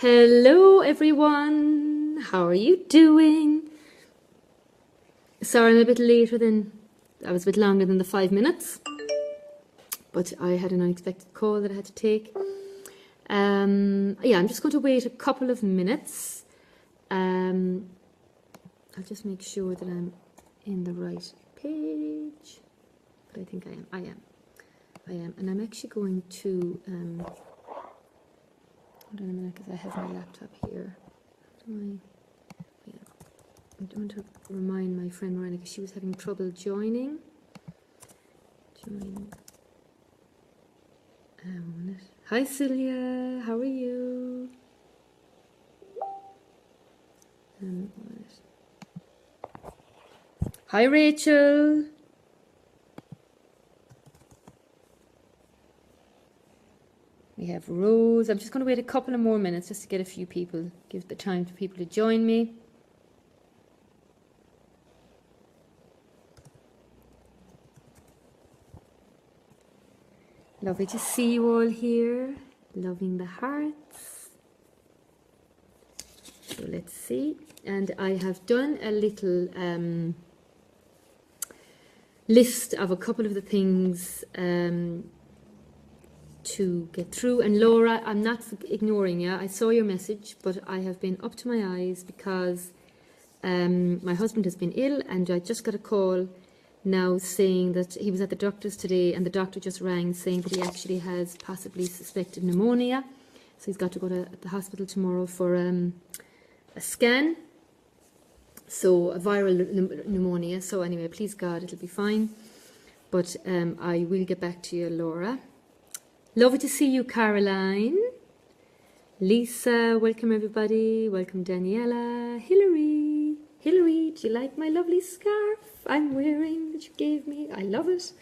Hello everyone, how are you doing? Sorry I'm a bit later I was a bit longer than the 5 minutes, but I had an unexpected call that I had to take. Yeah, I'm just going to wait a couple of minutes. I'll just make sure that I'm in the right page, but I think I am, and I'm actually going to, hold on a minute because I have my laptop here. I want to remind my friend Miranda because she was having trouble joining. Join. 1 minute. Hi Celia, how are you? 1 minute. Hi Rachel. We have Rose. I'm just going to wait a couple of more minutes just to get a few people, give the time for people to join me. Lovely to see you all here. Loving the hearts. So let's see. And I have done a little list of a couple of the things to get through. And Laura, I'm not ignoring you. I saw your message, but I have been up to my eyes because my husband has been ill, and I just got a call now saying that he was at the doctor's today, and the doctor just rang saying that he actually has possibly suspected pneumonia. So he's got to go to the hospital tomorrow for a scan. So a viral pneumonia. So anyway, please God, it'll be fine. But I will get back to you, Laura. Lovely to see you, Caroline. Lisa, welcome everybody. Welcome Daniela. Hilary. Hilary, do you like my lovely scarf I'm wearing that you gave me? I love it.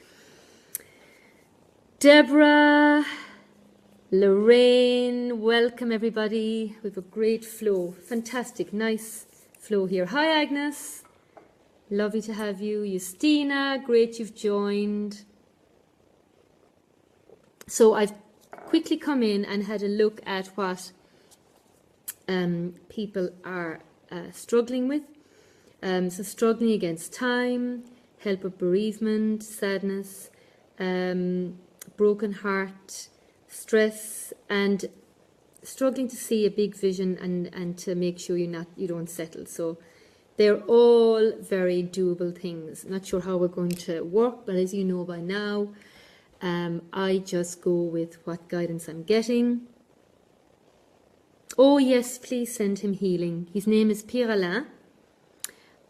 Deborah, Lorraine, welcome everybody. We have a great flow. Fantastic, nice flow here. Hi Agnes. Lovely to have you. Justina, great you've joined. So I've quickly come in and had a look at what people are struggling with. So struggling against time, help with bereavement, sadness, broken heart, stress, and struggling to see a big vision and to make sure you don't settle. So they're all very doable things. Not sure how we're going to work, but as you know by now, I just go with what guidance I'm getting. Oh yes, please send him healing. His name is Pierre Alain.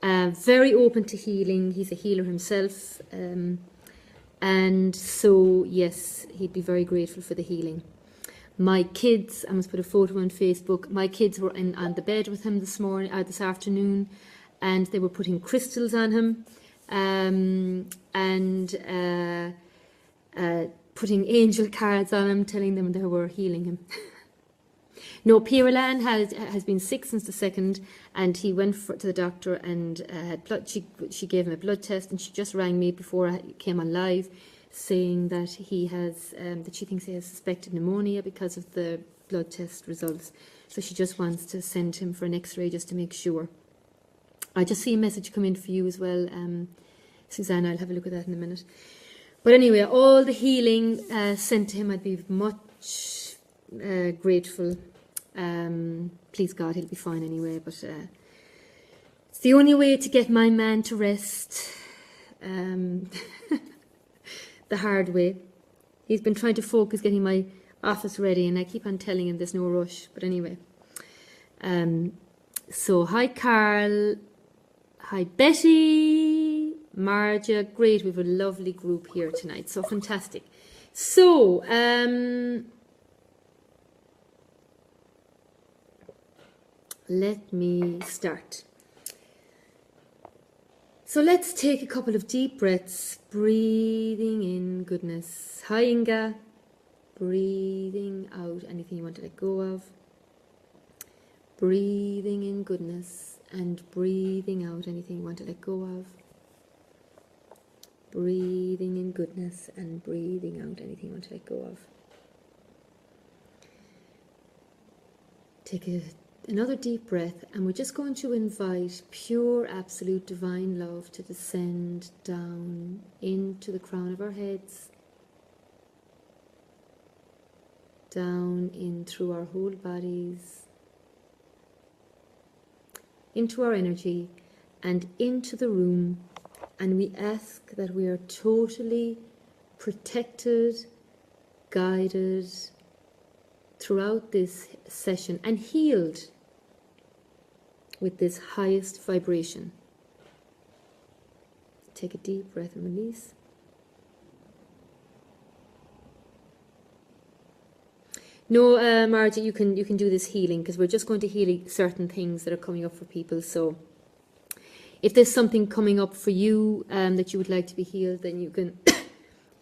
Very open to healing. He's a healer himself. And so, yes, he'd be very grateful for the healing. My kids, I must put a photo on Facebook, my kids were on the bed with him this afternoon, and they were putting crystals on him, and putting angel cards on him, telling them they were healing him. No, Pierre Alain has been sick since the 2nd, and he went to the doctor and had blood. She gave him a blood test, and she just rang me before I came on live, saying that he has that she thinks he has suspected pneumonia because of the blood test results. So she just wants to send him for an X-ray just to make sure. I just see a message come in for you as well, Susanna. I'll have a look at that in a minute. But anyway, all the healing sent to him, I'd be much grateful. Please God, he'll be fine anyway, but it's the only way to get my man to rest, the hard way. He's been trying to focus getting my office ready, and I keep on telling him there's no rush, but anyway. So hi Carl, hi Betty, Marja, great, we have a lovely group here tonight, so fantastic. So let me start. So let's take a couple of deep breaths, breathing in goodness. Hi Inga. Breathing out anything you want to let go of. Breathing in goodness and breathing out anything you want to let go of. Breathing in goodness and breathing out anything you want to let go of. Another deep breath, and we're just going to invite pure, absolute, divine love to descend down into the crown of our heads, down in through our whole bodies, into our energy and into the room. And we ask that we are totally protected, guided throughout this session and healed with this highest vibration. Take a deep breath and release. No, Margie, you can do this healing, because we're just going to heal certain things that are coming up for people. So if there's something coming up for you that you would like to be healed, then you can,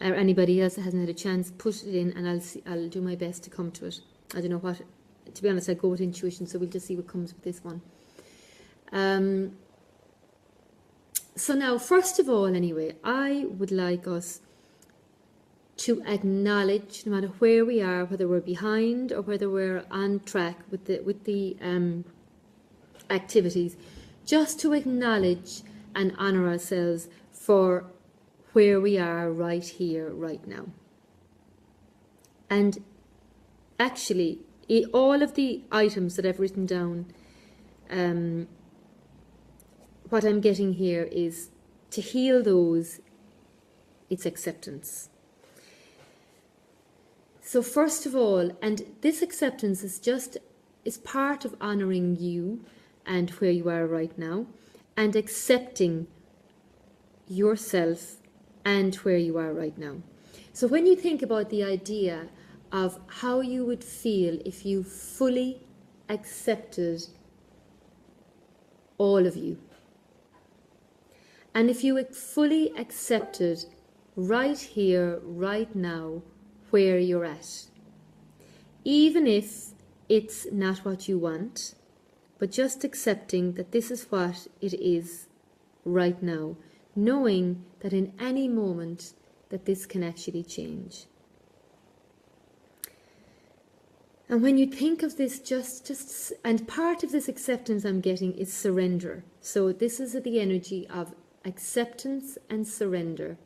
or anybody else that hasn't had a chance, put it in, and I'll do my best to come to it. I don't know what, to be honest, I go with intuition, so we'll just see what comes with this one. So now, first of all, anyway, I would like us to acknowledge, no matter where we are, whether we're behind or whether we're on track with the activities, just to acknowledge and honour ourselves for where we are right here, right now. And actually, all of the items that I've written down, what I'm getting here is to heal those, it's acceptance. So first of all, and this acceptance is part of honouring you and where you are right now, and accepting yourself and where you are right now. So when you think about the idea of how you would feel if you fully accepted all of you, and if you fully accepted right here, right now, where you're at, even if it's not what you want, but just accepting that this is what it is right now, knowing that in any moment that this can actually change. And when you think of this, and part of this acceptance I'm getting is surrender. So this is the energy of acceptance and surrender.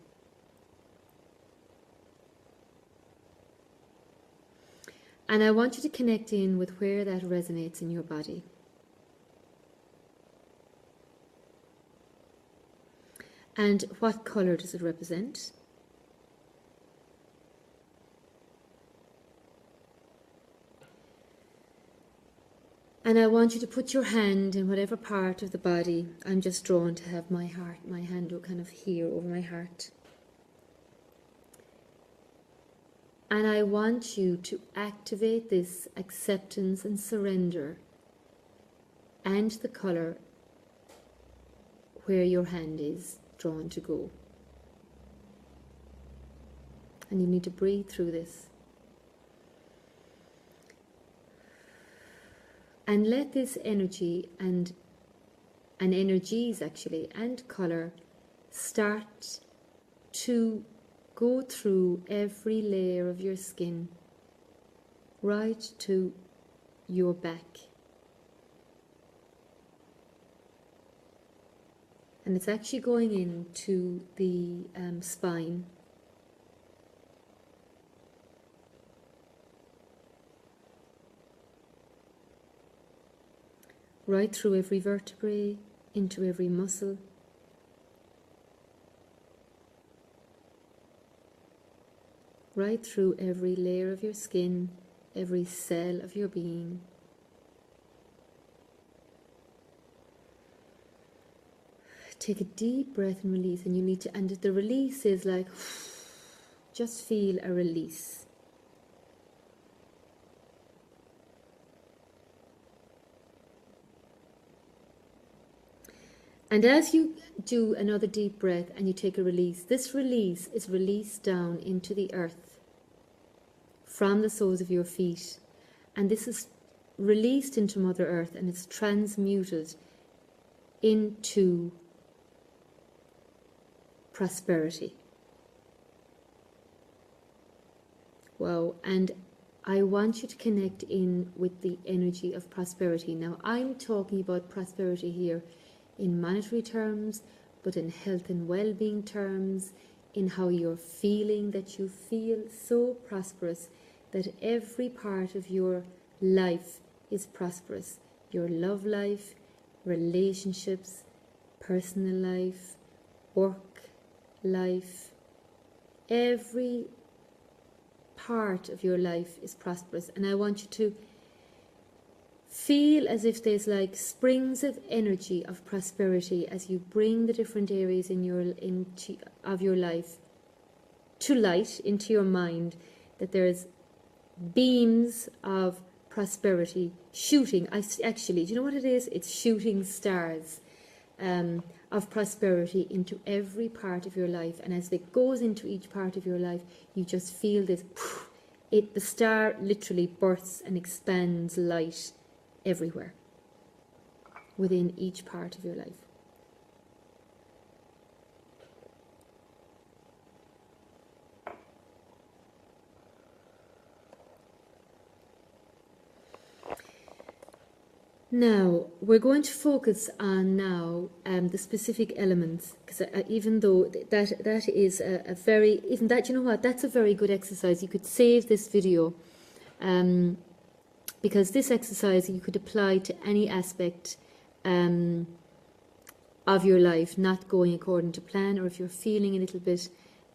And I want you to connect in with where that resonates in your body. And what colour does it represent? And I want you to put your hand in whatever part of the body. I'm just drawn to have my hand kind of here over my heart. And I want you to activate this acceptance and surrender and the colour where your hand is drawn to go. And you need to breathe through this. And let this energy and energies actually and colour start to go through every layer of your skin, right to your back. And it's actually going into the spine. Right through every vertebrae, into every muscle. Right through every layer of your skin, every cell of your being. Take a deep breath and release, and you need to, and the release is like, just feel a release. And as you do another deep breath and you take a release, this release is released down into the earth from the soles of your feet. And this is released into Mother Earth, and it's transmuted into prosperity. Wow. And I want you to connect in with the energy of prosperity. Now, I'm talking about prosperity here in monetary terms, but in health and well-being terms, in how you're feeling, that you feel so prosperous that every part of your life is prosperous. Your love life, relationships, personal life, work life, every part of your life is prosperous. And I want you to feel as if there's like springs of energy of prosperity as you bring the different areas of your life to light into your mind, that there's beams of prosperity shooting. Actually, do you know what it is? It's shooting stars of prosperity into every part of your life. And as it goes into each part of your life, you just feel this, the star literally bursts and expands light everywhere within each part of your life. Now, we're going to focus on the specific elements, because even though that is a very, even that, you know what, that's a very good exercise. You could save this video, because this exercise you could apply to any aspect of your life not going according to plan, or if you're feeling a little bit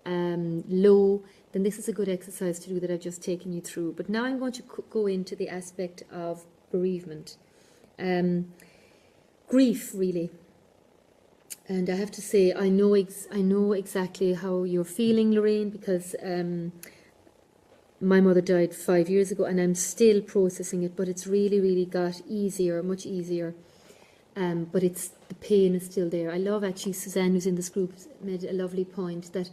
low, then this is a good exercise to do that I've just taken you through. But now I'm going to go into the aspect of bereavement. Grief, really. And I have to say, I know exactly how you're feeling, Lorraine, because my mother died 5 years ago, and I'm still processing it, but it's really, really got easier, much easier. But the pain is still there. I love, actually, Suzanne, who's in this group, made a lovely point that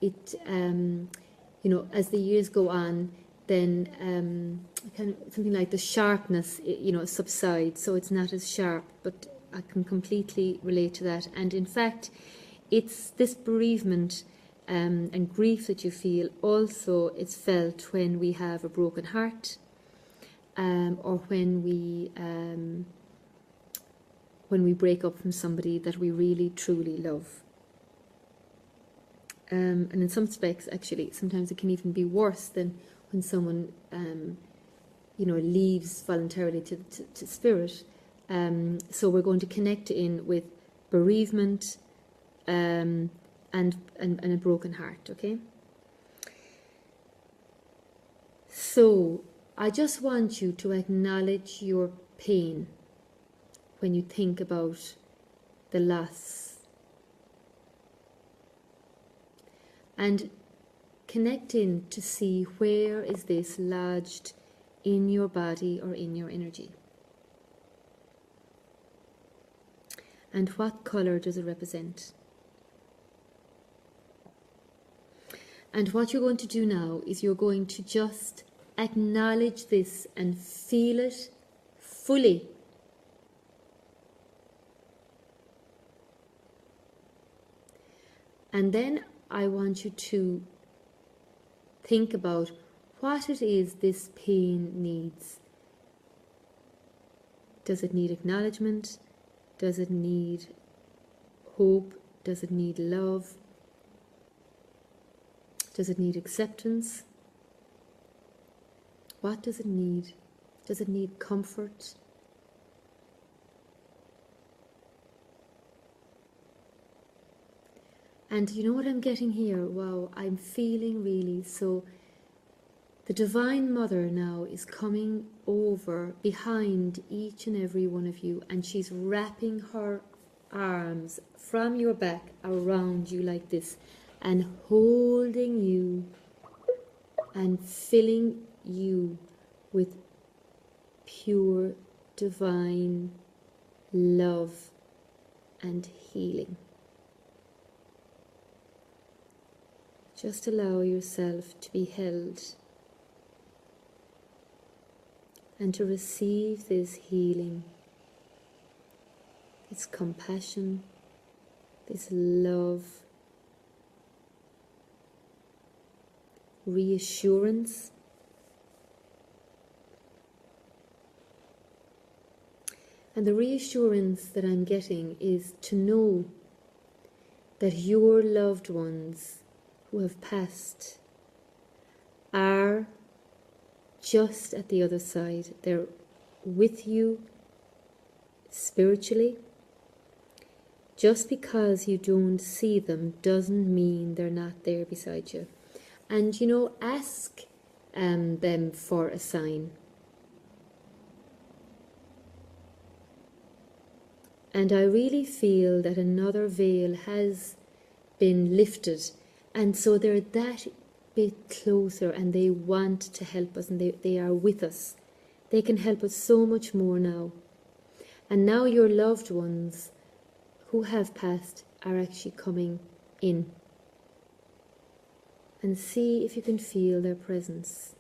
it, as the years go on, then something like the sharpness, subsides, so it's not as sharp. But I can completely relate to that. And in fact, it's this bereavement and grief that you feel. Also, it's felt when we have a broken heart, or when we break up from somebody that we really truly love. And in some respects, actually, sometimes it can even be worse than when someone, leaves voluntarily to spirit. So we're going to connect in with bereavement and a broken heart, okay? So I just want you to acknowledge your pain when you think about the loss. And connect in to see where is this lodged in your body or in your energy. And what colour does it represent? And what you're going to do now is you're going to just acknowledge this and feel it fully. And then I want you to think about what it is this pain needs. Does it need acknowledgement? Does it need hope? Does it need love? Does it need acceptance? What does it need? Does it need comfort? And you know what I'm getting here? Wow, I'm feeling really so. The Divine Mother now is coming over behind each and every one of you, and she's wrapping her arms from your back around you like this, and holding you and filling you with pure divine love and healing. Just allow yourself to be held and to receive this healing, this compassion, this love, reassurance, And the reassurance that I'm getting is to know that your loved ones who have passed are just at the other side. They're with you spiritually. Just because you don't see them doesn't mean they're not there beside you. And, ask them for a sign. And I really feel that another veil has been lifted. And so they're that bit closer and they want to help us and they are with us. They can help us so much more now. And now your loved ones who have passed are actually coming in. And see if you can feel their presence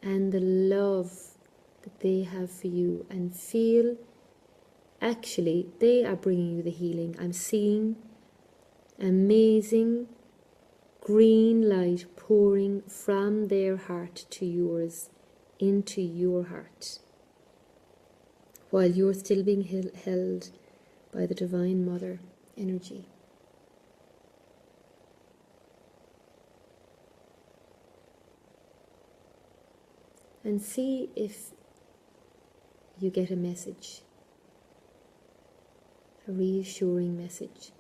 and the love that they have for you, and feel actually they are bringing you the healing. I'm seeing amazing green light pouring from their heart to yours into your heart, while you're still being held by the Divine Mother energy. And see if you get a message, a reassuring message.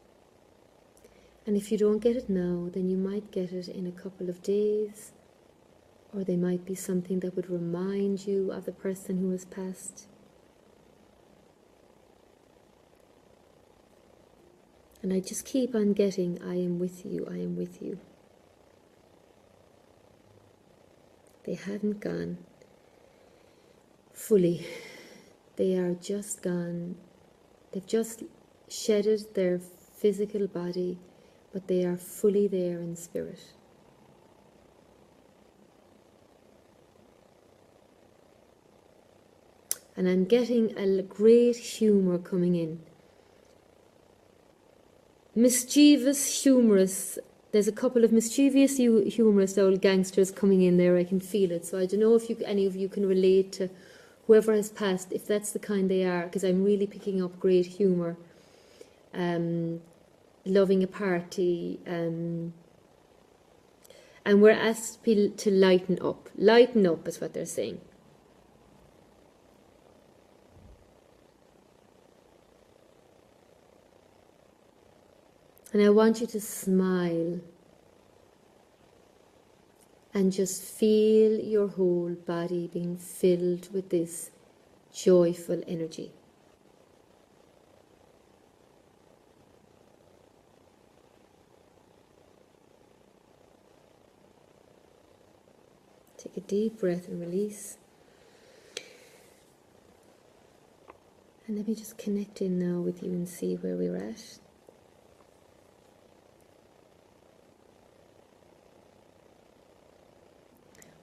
And if you don't get it now, then you might get it in a couple of days, or there might be something that would remind you of the person who has passed. And I just keep on getting, I am with you, I am with you. They haven't gone fully. They are just gone. They've just shedded their physical body, but they are fully there in spirit. And I'm getting a great humour coming in. Mischievous, humorous. There's a couple of mischievous, humorous old gangsters coming in there. I can feel it. So I don't know if any of you can relate to whoever has passed, if that's the kind they are, because I'm really picking up great humour. Loving a party. And we're asked to lighten up. Lighten up is what they're saying. And I want you to smile and just feel your whole body being filled with this joyful energy. Take a deep breath and release. And let me just connect in now with you and see where we're at.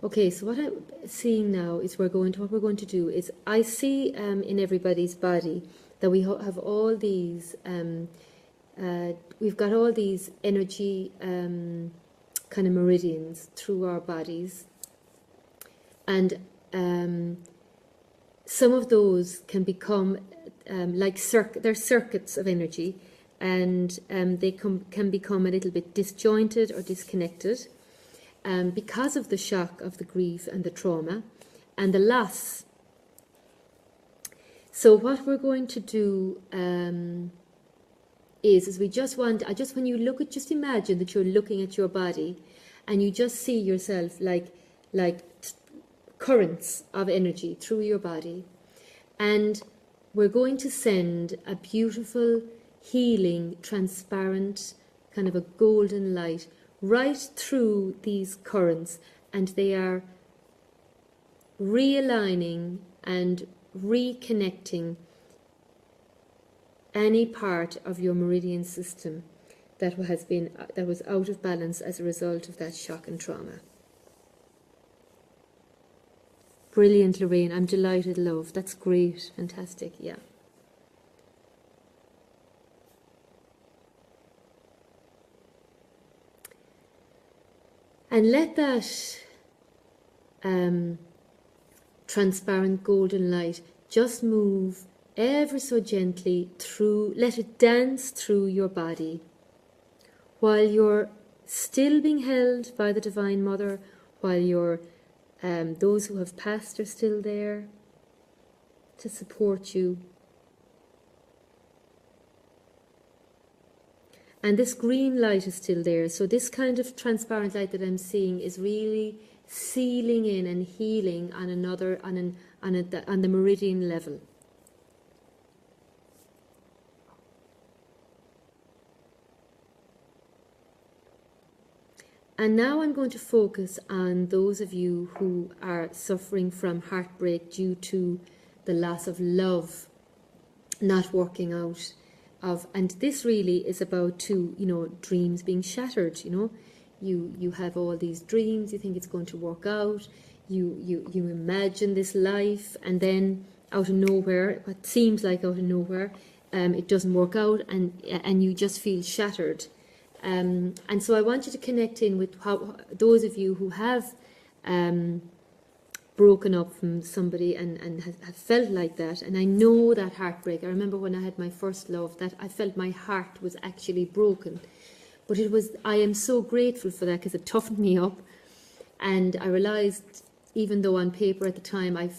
Okay, so what I'm seeing now is what we're going to do is I see in everybody's body that we have all these, we've got all these energy kind of meridians through our bodies, and some of those can become they're circuits of energy, and they can become a little bit disjointed or disconnected. Because of the shock of the grief and the trauma and the loss. So what we're going to do is we just want, when you look at, just imagine that you're looking at your body and you just see yourself like currents of energy through your body. And we're going to send a beautiful, healing, transparent, kind of a golden light right through these currents, and they are realigning and reconnecting any part of your meridian system that was out of balance as a result of that shock and trauma. Brilliant, Lorraine. I'm delighted, love. That's great. Fantastic. Yeah. And let that transparent golden light just move ever so gently through, let it dance through your body while you're still being held by the Divine Mother, while those who have passed are still there to support you. And this green light is still there. So this kind of transparent light that I'm seeing is really sealing in and healing on the meridian level. And now I'm going to focus on those of you who are suffering from heartbreak due to the loss of love not working out. And this really is about dreams being shattered. You have all these dreams, you think it's going to work out, you imagine this life, and then out of nowhere, what seems like out of nowhere, it doesn't work out, and you just feel shattered. And so I want you to connect in with how those of you who have broken up from somebody and have felt like that. And I know that heartbreak. I remember when I had my first love that I felt my heart was actually broken. But I am so grateful for that because it toughened me up. And I realised, even though on paper at the time I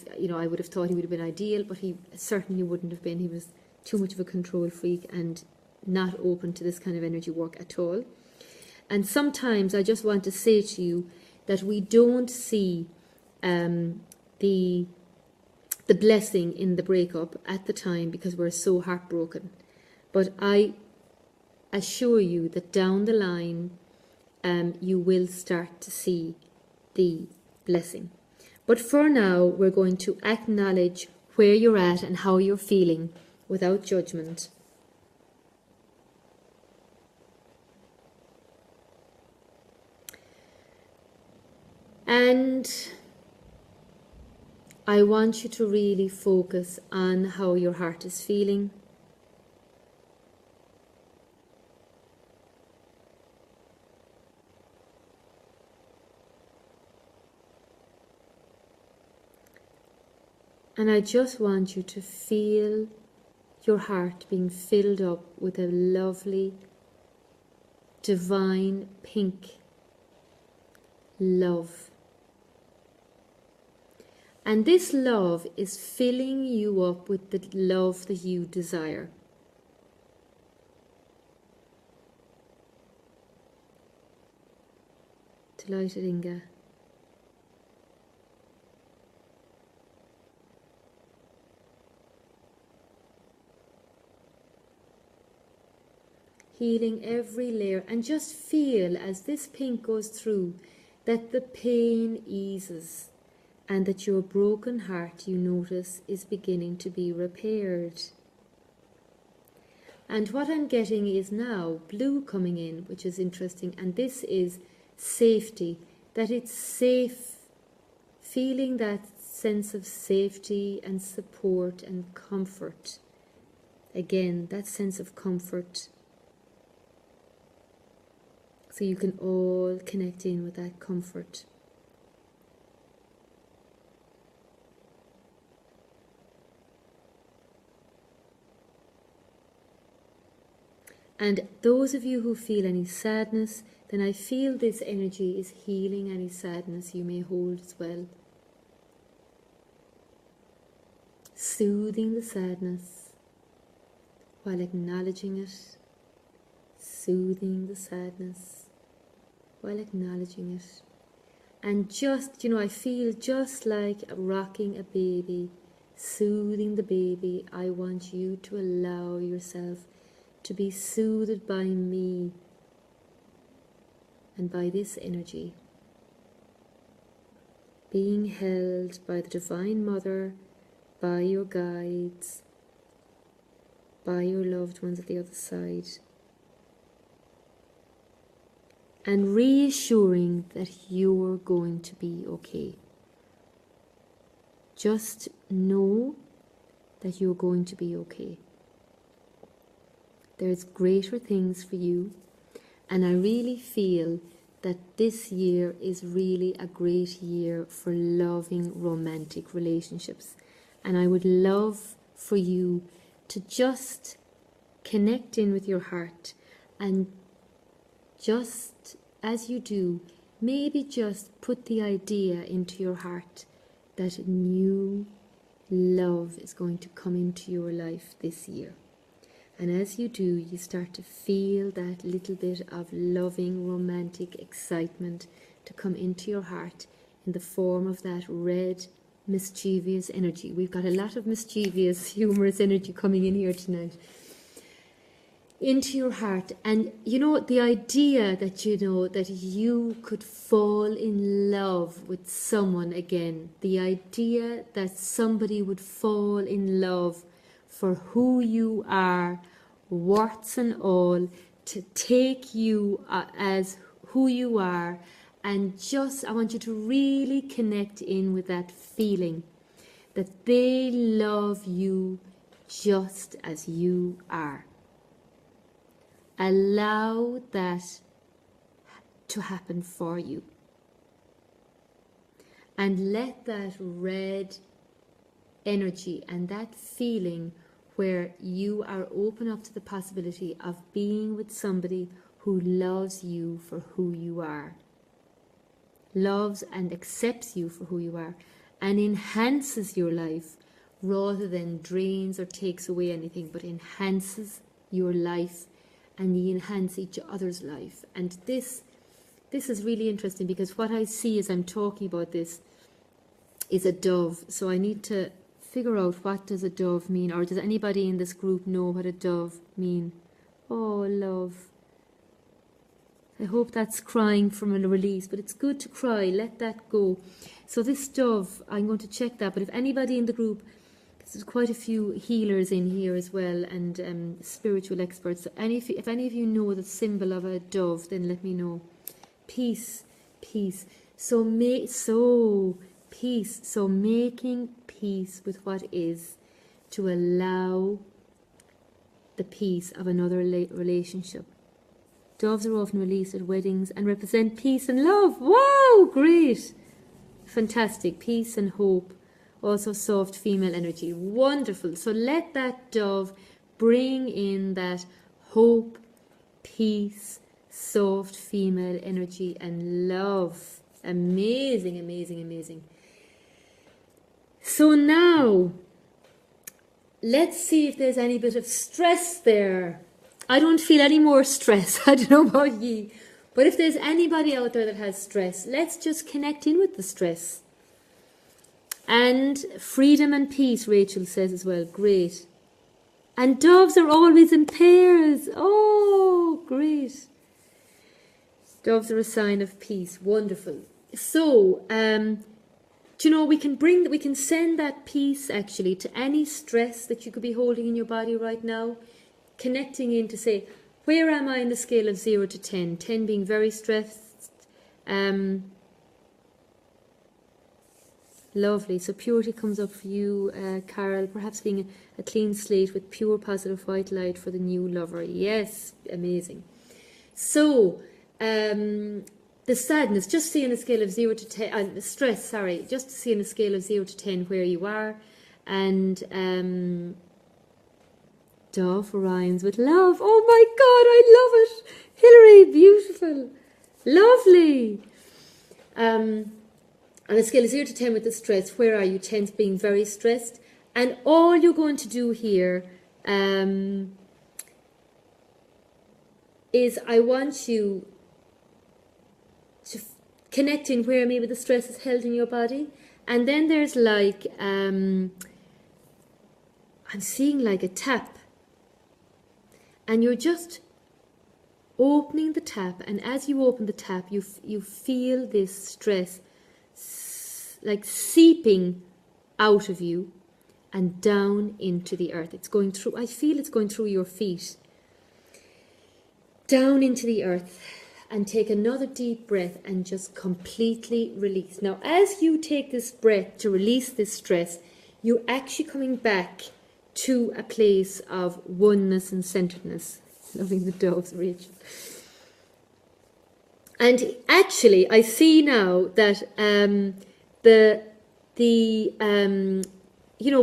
would have thought he would have been ideal, but he certainly wouldn't have been. He was too much of a control freak and not open to this kind of energy work at all. And sometimes I just want to say to you that we don't see the blessing in the breakup at the time because we're so heartbroken. But I assure you that down the line you will start to see the blessing. But for now, we're going to acknowledge where you're at and how you're feeling without judgment. And I want you to really focus on how your heart is feeling. And I just want you to feel your heart being filled up with a lovely, divine, pink love. And this love is filling you up with the love that you desire. Delighted Inga. Healing every layer, and just feel as this pink goes through that the pain eases and that your broken heart, you notice, is beginning to be repaired. And what I'm getting is now blue coming in, which is interesting, and this is safety, that it's safe, feeling that sense of safety and support and comfort. Again, that sense of comfort. So you can all connect in with that comfort. And those of you who feel any sadness, then I feel this energy is healing any sadness you may hold as well. Soothing the sadness while acknowledging it. Soothing the sadness while acknowledging it. And just, I feel just like rocking a baby, soothing the baby. I want you to allow yourself to be soothed by me and by this energy. Being held by the Divine Mother, by your guides, by your loved ones at the other side. And reassuring that you're going to be okay. Just know that you're going to be okay. There's greater things for you, and I really feel that this year is really a great year for loving romantic relationships. And I would love for you to just connect in with your heart, and just as you do, maybe just put the idea into your heart that new love is going to come into your life this year. And as you do, you start to feel that little bit of loving, romantic excitement to come into your heart in the form of that red, mischievous energy. We've got a lot of mischievous, humorous energy coming in here tonight. Into your heart. And you know, the idea that that you could fall in love with someone again, the idea that somebody would fall in love for who you are, warts and all, to take you as who you are, and just, I want you to really connect in with that feeling that they love you just as you are. Allow that to happen for you. And let that red energy and that feeling where you are open up to the possibility of being with somebody who loves you for who you are, loves and accepts you for who you are, and enhances your life rather than drains or takes away anything, but enhances your life, and you enhance each other's life. And this is really interesting, because what I see as I'm talking about this is a dove. So I need to figure out, what does a dove mean? Or does anybody in this group know what a dove mean? Oh, love. I hope that's crying from a release, but it's good to cry. Let that go. So this dove, I'm going to check that. But if anybody in the group, there's quite a few healers in here as well, and spiritual experts. So if any of you know the symbol of a dove, then let me know. Peace, peace. So peace. So making peace with what is, to allow the peace of another relationship. Doves are often released at weddings and represent peace and love. Wow, great. Fantastic. Peace and hope. Also soft female energy. Wonderful. So let that dove bring in that hope, peace, soft female energy and love. Amazing, amazing, amazing. So now, let's see if there's any bit of stress there. I don't feel any more stress. I don't know about you. But if there's anybody out there that has stress, let's just connect in with the stress. And freedom and peace, Rachel says as well. Great. And doves are always in pairs. Oh, great. Doves are a sign of peace. Wonderful. So, we can send that peace actually to any stress that you could be holding in your body right now. Connecting in to say, where am I in the scale of 0 to 10? 10 being very stressed. Lovely. So purity comes up for you, Carol. Perhaps being a clean slate with pure positive white light for the new lover. Yes, amazing. So, the sadness, just see on a scale of 0 to 10, the stress, sorry, just to see on a scale of 0 to 10 where you are. And dove rhymes with love. Oh my God, I love it. Hilary, beautiful. Lovely. On a scale of 0 to 10 with the stress, where are you? 10 being very stressed. And all you're going to do here is I want you to connect in where maybe the stress is held in your body. And then there's like, I'm seeing like a tap. And you're just opening the tap. And as you open the tap, you feel this stress like seeping out of you and down into the earth. It's going through, I feel it's going through your feet. Down into the earth. And take another deep breath and just completely release. Now, as you take this breath to release this stress, you're actually coming back to a place of oneness and centeredness. Loving the doves, Rachel. And actually, I see now that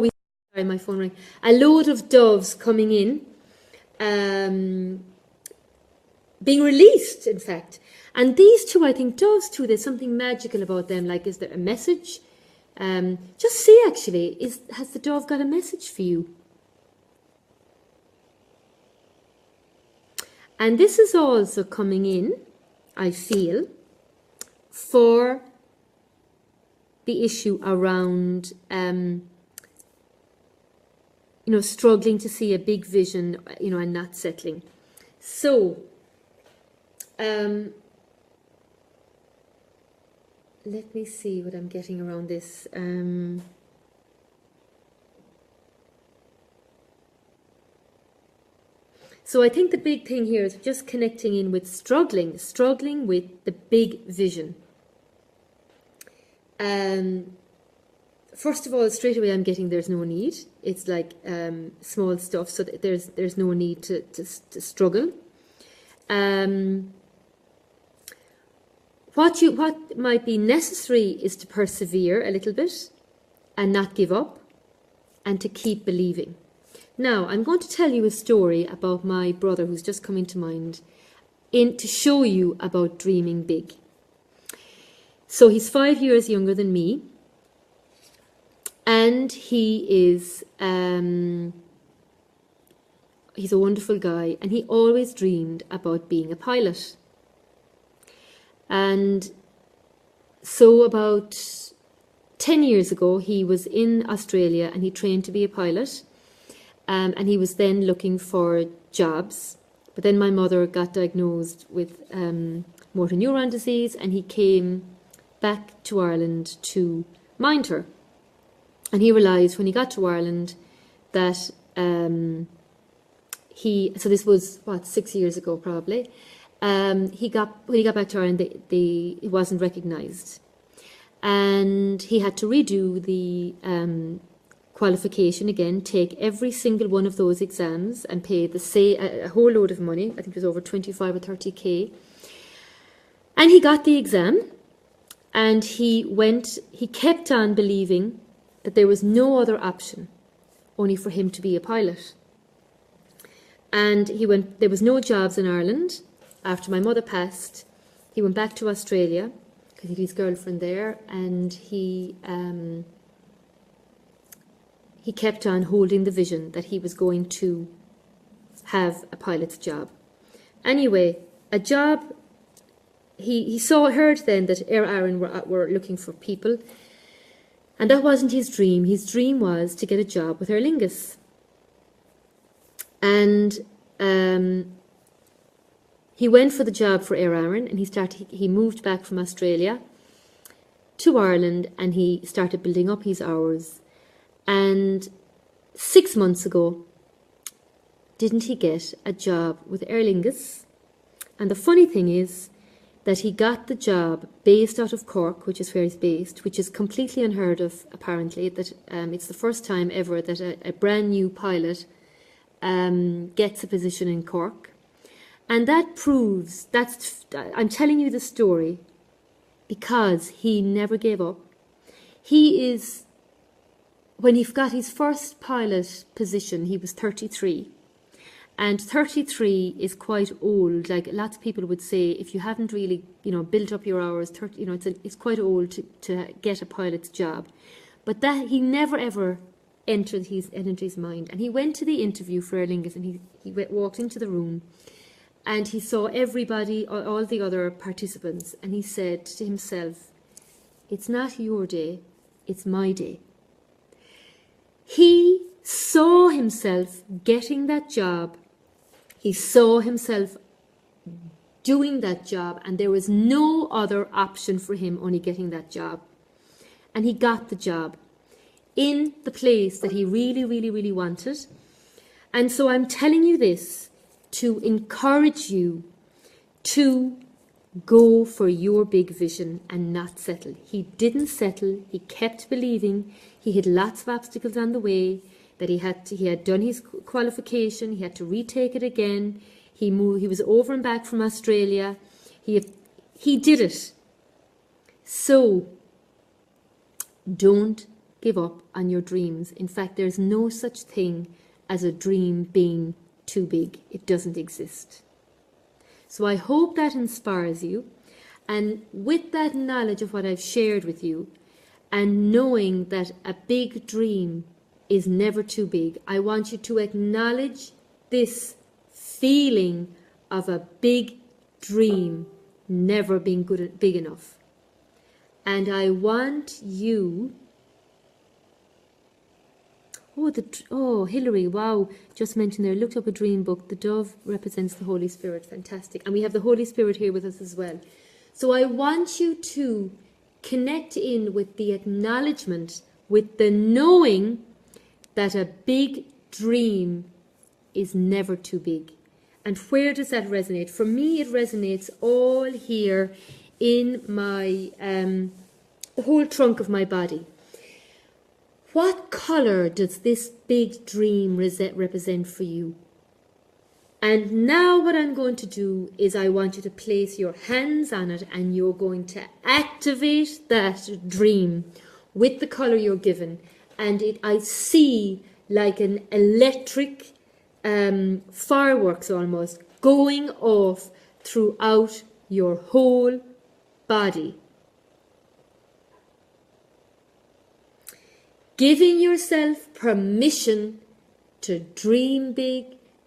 we my phone rang. A load of doves coming in, being released, in fact. And these two, I think, doves too, there's something magical about them. Like, is there a message? Just see, actually, has the dove got a message for you? And this is also coming in, I feel, for the issue around, struggling to see a big vision, and not settling. So, let me see what I'm getting around this. So I think the big thing here is just connecting in with struggling with the big vision. First of all, straight away I'm getting there's no need. It's like small stuff, so that there's no need to struggle. What might be necessary is to persevere a little bit and not give up and to keep believing. Now, I'm going to tell you a story about my brother who's just come into mind to show you about dreaming big. So he's 5 years younger than me, and he is he's a wonderful guy, and he always dreamed about being a pilot. And so about 10 years ago, he was in Australia and he trained to be a pilot. And he was then looking for jobs. But then my mother got diagnosed with motor neuron disease, and he came back to Ireland to mind her. And he realised when he got to Ireland that so this was, 6 years ago probably, when he got back to Ireland, he wasn't recognised. And he had to redo the qualification again, take every single one of those exams and pay a whole load of money. I think it was over 25 or 30k. And he got the exam, and he kept on believing that there was no other option only for him to be a pilot. And there was no jobs in Ireland. After my mother passed, he went back to Australia because he had his girlfriend there, and he kept on holding the vision that he was going to have a pilot's job. Anyway, a job, he heard then that Air Ireland were looking for people, and that wasn't his dream. His dream was to get a job with Aer Lingus. And he went for the job for Air Ireland, and he moved back from Australia to Ireland, and he started building up his hours. And 6 months ago, didn't he get a job with Aer Lingus? And the funny thing is that he got the job based out of Cork, which is where he's based, which is completely unheard of, apparently. That it's the first time ever that a brand new pilot gets a position in Cork. And that proves, I'm telling you the story because he never gave up. When he got his first pilot position, he was 33. And 33 is quite old. Like lots of people would say, if you haven't really, built up your hours, it's quite old to get a pilot's job. But that he never ever entered his mind. And he went to the interview for Aer Lingus, and he walked into the room, and he saw everybody, all the other participants, and he said to himself, "It's not your day, it's my day." He saw himself getting that job. He saw himself doing that job, and there was no other option for him only getting that job. And he got the job in the place that he really, really, really wanted. And so I'm telling you this to encourage you to go for your big vision and not settle. He didn't settle. He kept believing. He had lots of obstacles on the way, that he had done his qualification. He had to retake it again. He was over and back from Australia. He did it. So don't give up on your dreams. In fact, there's no such thing as a dream being too big. It doesn't exist. So I hope that inspires you. And with that knowledge of what I've shared with you, and knowing that a big dream is never too big, I want you to acknowledge this feeling of a big dream never being big enough. And I want you... Hilary, wow, just mentioned there, looked up a dream book. The dove represents the Holy Spirit. Fantastic. And we have the Holy Spirit here with us as well. So I want you to connect in with the acknowledgement, with the knowing that a big dream is never too big. And where does that resonate? For me, it resonates all here in my, the whole trunk of my body. What colour does this big dream represent for you? And now what I'm going to do is I want you to place your hands on it, and you're going to activate that dream with the colour you're given. And I see like an electric fireworks almost going off throughout your whole body. Giving yourself permission to dream big,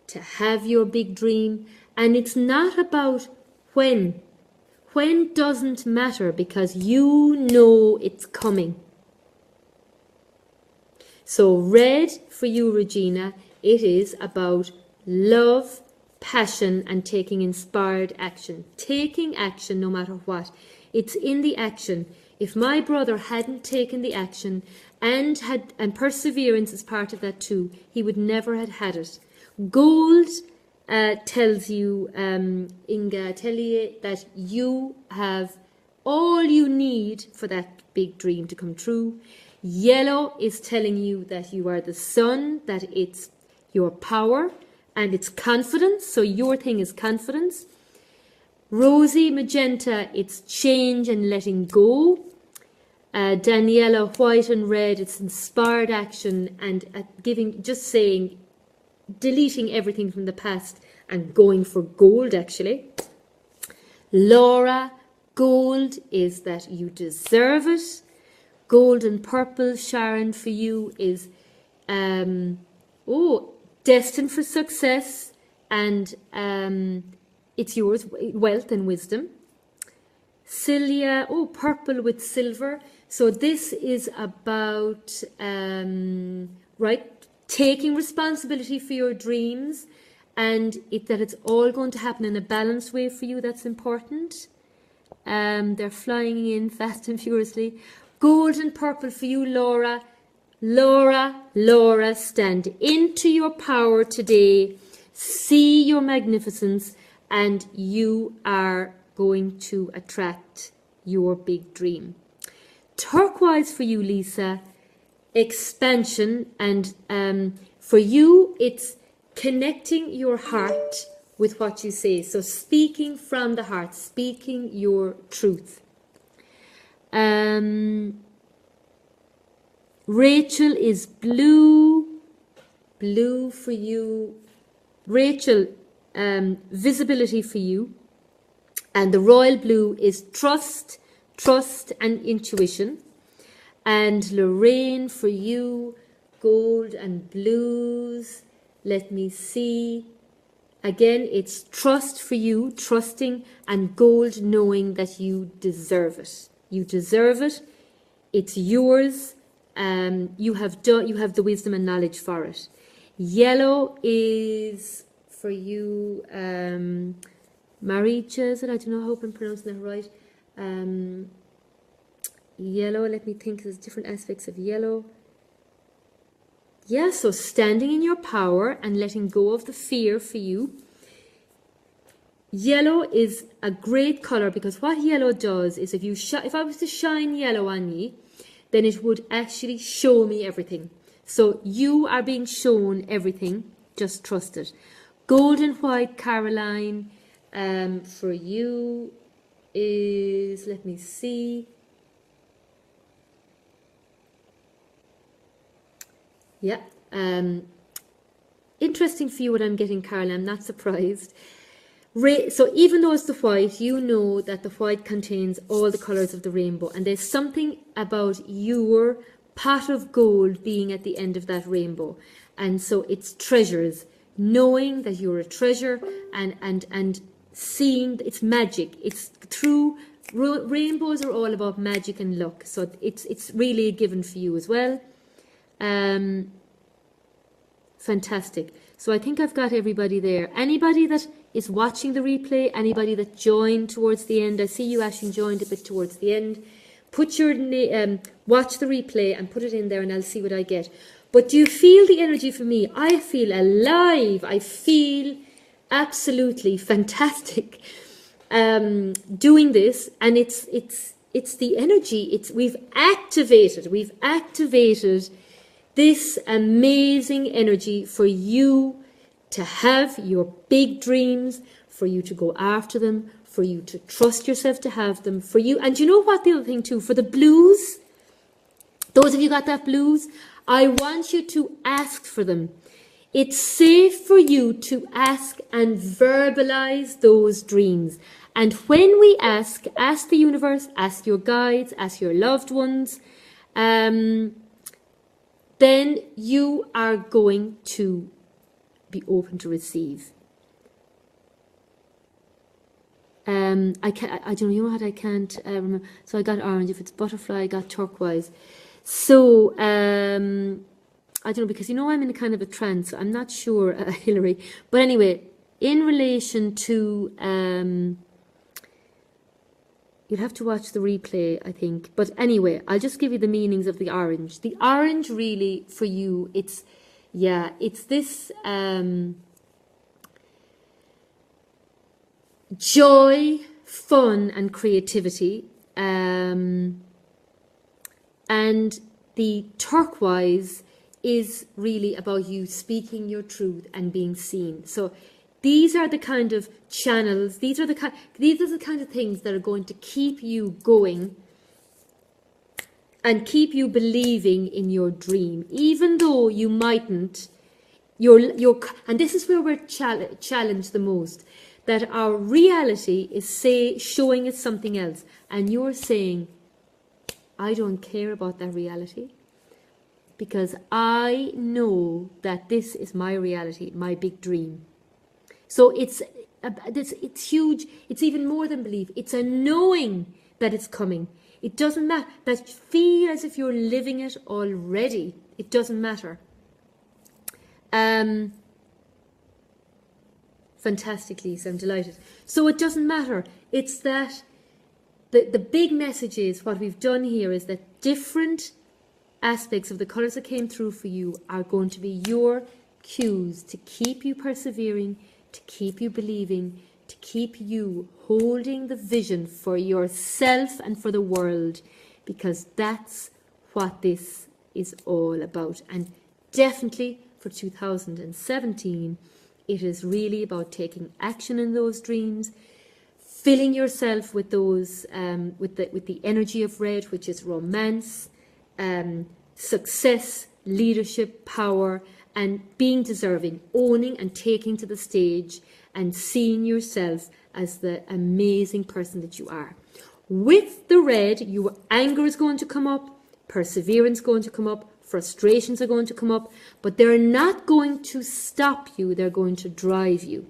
to have your big dream. And it's not about when. When doesn't matter, because you know it's coming. So red for you, Regina, it is about love, passion, and taking inspired action. Taking action no matter what. It's in the action. If my brother hadn't taken the action and perseverance is part of that too, he would never have had it. Gold tells you, Inga, tell you that you have all you need for that big dream to come true. Yellow is telling you that you are the sun, that it's your power and it's confidence. So your thing is confidence. Rosy, magenta, it's change and letting go. Daniela, white and red, it's inspired action and deleting everything from the past and going for gold, actually. Laura, gold is that you deserve it. Gold and purple, Sharon, for you is destined for success, and it's yours, wealth and wisdom. Celia, purple with silver. So this is about, taking responsibility for your dreams, and that it's all going to happen in a balanced way for you. That's important. They're flying in fast and furiously. Gold and purple for you, Laura. Laura, stand into your power today. See your magnificence, and you are going to attract your big dream. Turquoise for you, Lisa. Expansion, and for you it's connecting your heart with what you say. So speaking from the heart, speaking your truth. Rachel is blue for you. Rachel, visibility for you. And the royal blue is trust and intuition. And Lorraine, for you, gold and blues. Let me see. Again, it's trust for you, trusting, and gold, knowing that you deserve it. You deserve it. It's yours. You have the wisdom and knowledge for it. Yellow is for you, Maricha, is it? I don't know, I hope I'm pronouncing that right. Yellow, let me think, there's different aspects of yellow. Yeah, so standing in your power and letting go of the fear for you. Yellow is a great colour, because what yellow does is if I was to shine yellow on you, then it would actually show me everything. So you are being shown everything, just trust it. Gold and white, Caroline, for you is, let me see. Yeah. Interesting for you what I'm getting, Carla. I'm not surprised. So even though it's the white, you know that the white contains all the colours of the rainbow. And there's something about your pot of gold being at the end of that rainbow. And so it's treasures, knowing that you're a treasure and seeing it's magic. It's through rainbows are all about magic and luck. So it's really a given for you as well. Fantastic. So I think I've got everybody there. Anybody that is watching the replay, anybody that joined towards the end, I see you actually joined a bit towards the end. Put your watch the replay and put it in there and I'll see what I get. But do you feel the energy for me? I feel alive. I feel absolutely fantastic doing this, and it's the energy. We've activated this amazing energy for you to have your big dreams, for you to go after them, for you to trust yourself to have them, for you. And you know what, the other thing too, for the blues, those of you got that blues, I want you to ask for them. It's safe for you to ask and verbalize those dreams. And when we ask the universe, ask your guides, ask your loved ones, then you are going to be open to receive. I don't know, you know what, I can't remember. So I got orange. If it's butterfly, I got turquoise. So, I don't know, because you know I'm in a kind of a trance. So I'm not sure, Hilary. But anyway, in relation to, you'll have to watch the replay, I think. But anyway, I'll just give you the meanings of the orange. The orange really, for you, it's this joy, fun, and creativity. And the turquoise is really about you speaking your truth and being seen. So these are the kind of channels, these are the kind of things that are going to keep you going and keep you believing in your dream, even though you mightn't. And this is where we're challenged the most, that our reality is showing us something else, and you're saying, I don't care about that reality, because I know that this is my reality, my big dream. So it's huge. It's even more than belief. It's a knowing that it's coming. It doesn't matter. That feel as if you're living it already. It doesn't matter. Fantastic, Lisa. I'm delighted. So it doesn't matter. It's that the big message is, what we've done here is that different aspects of the colours that came through for you are going to be your cues to keep you persevering, to keep you believing, to keep you holding the vision for yourself and for the world, because that's what this is all about. And definitely for 2017, it is really about taking action in those dreams, filling yourself with those, with the energy of red, which is romance, success, leadership, power, and being deserving, owning and taking to the stage and seeing yourself as the amazing person that you are. With the red, your anger is going to come up, perseverance is going to come up, frustrations are going to come up, but they're not going to stop you, they're going to drive you.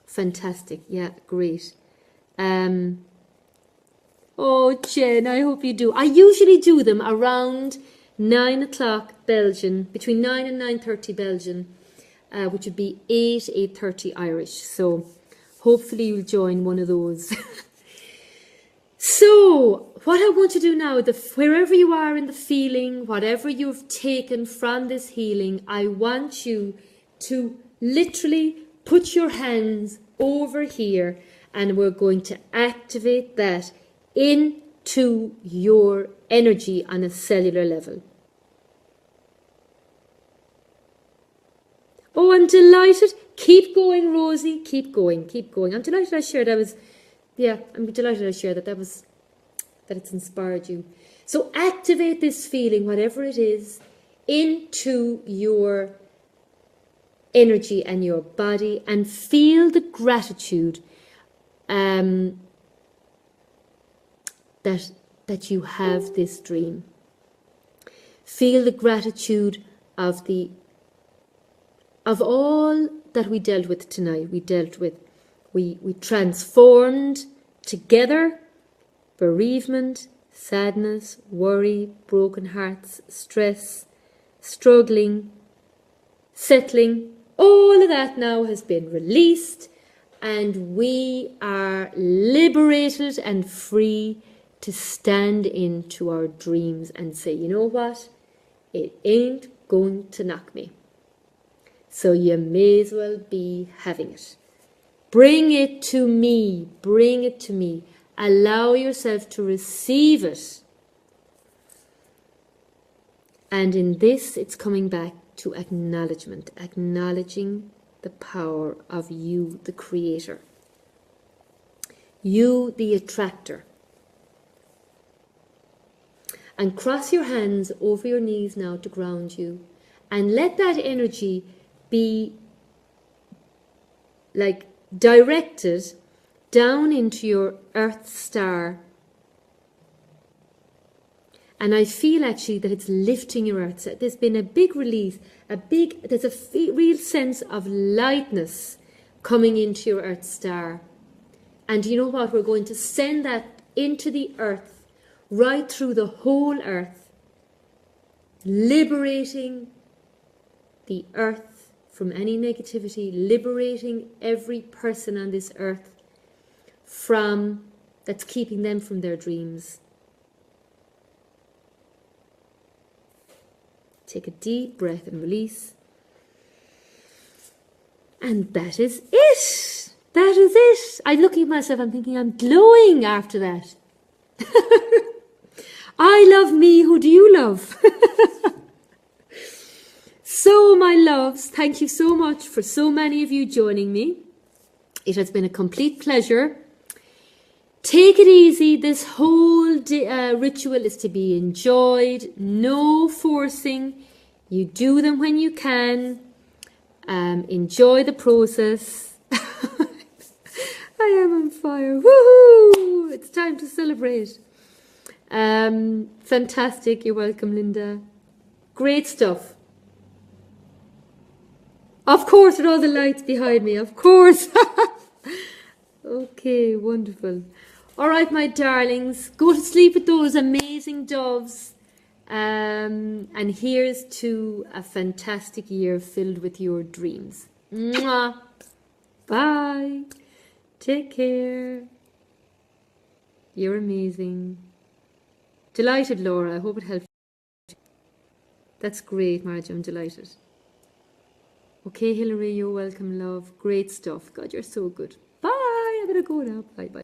Fantastic. Yeah, great. Oh, Jen, I hope you do. I usually do them around 9 o'clock Belgian, between 9 and 9:30 Belgian, which would be 8:30 Irish. So hopefully you'll join one of those. So what I want to do now, wherever you are in the feeling, whatever you've taken from this healing, I want you to literally put your hands over here, and we're going to activate that into your energy on a cellular level. Oh, I'm delighted. Keep going, Rosie. Keep going. Keep going. I'm delighted I shared. I'm delighted I shared that. That it's inspired you. So activate this feeling, whatever it is, into your energy and your body, and feel the gratitude that you have this dream. Feel the gratitude of all that we dealt with tonight. We transformed together bereavement, sadness, worry, broken hearts, stress, struggling, settling. All of that now has been released, and we are liberated and free to stand into our dreams and say, you know what? It ain't going to knock me. So you may as well be having it. Bring it to me. Bring it to me. Allow yourself to receive it. And in this, it's coming back to acknowledgement, acknowledging the power of you, the creator. You, the attractor. And cross your hands over your knees now to ground you. And let that energy be like directed down into your earth star. And I feel actually that it's lifting your earth star. There's been a big release, there's a real sense of lightness coming into your earth star. And you know what? We're going to send that into the earth, right through the whole earth, liberating the earth from any negativity, liberating every person on this earth that's keeping them from their dreams. Take a deep breath and release. And that is it. That is it. I'm looking at myself, I'm thinking I'm glowing after that. I love me. Who do you love? So, my loves, thank you so much for so many of you joining me. It has been a complete pleasure. Take it easy. This whole ritual is to be enjoyed. No forcing. You do them when you can. Enjoy the process. I am on fire. Woohoo! It's time to celebrate. Fantastic. You're welcome, Linda. Great stuff. Of course, with all the lights behind me. Of course. Okay, wonderful. All right, my darlings. Go to sleep with those amazing doves. And here's to a fantastic year filled with your dreams. Mwah. Bye. Take care. You're amazing. Delighted, Laura. I hope it helped. That's great, Margie. I'm delighted. Okay, Hilary, you're welcome, love. Great stuff. God, you're so good. Bye. I better go now. Bye-bye.